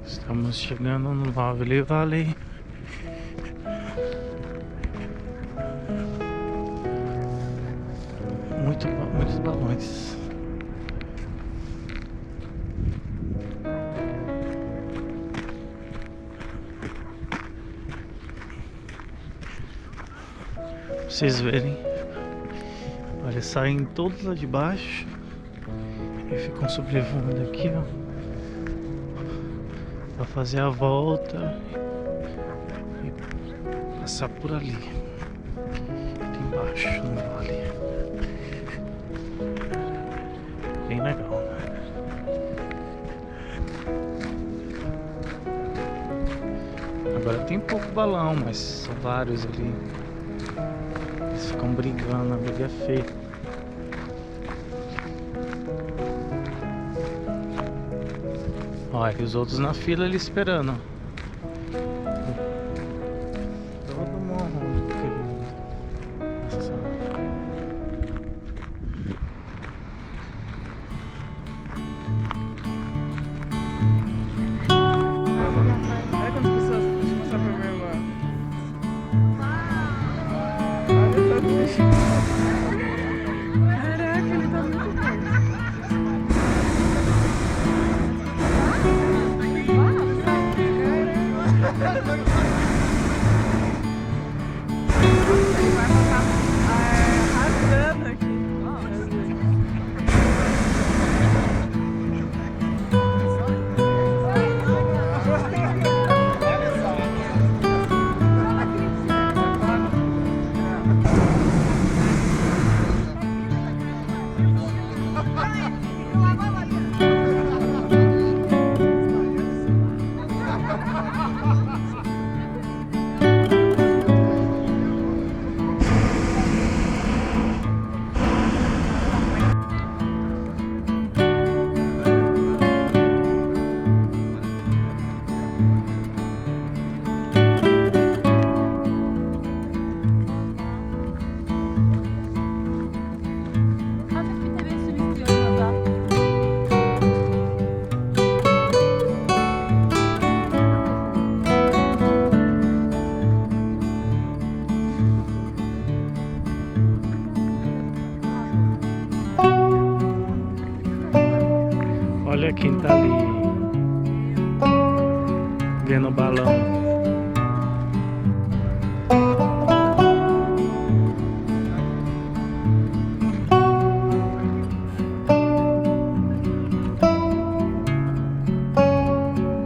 Estamos chegando no Lovely Valley. Muitos balões. Pra vocês verem. Olha, saem todos lá de baixo e ficam sobrevoando aqui, ó, pra fazer a volta e passar por ali, embaixo no vale. Bem legal, né? Agora tem pouco balão, mas são vários ali. Eles ficam brigando, a briga é feia. Olha, e os outros na fila ali esperando. Todo mundo querendo. Nossa. Olha quantas pessoas. Deixa eu mostrar pra minha irmã. Olha tanto bichinho. Caraca, ele tá muito bom. Ele vai passar arrasando aqui. Olha quem tá ali vendo o balão.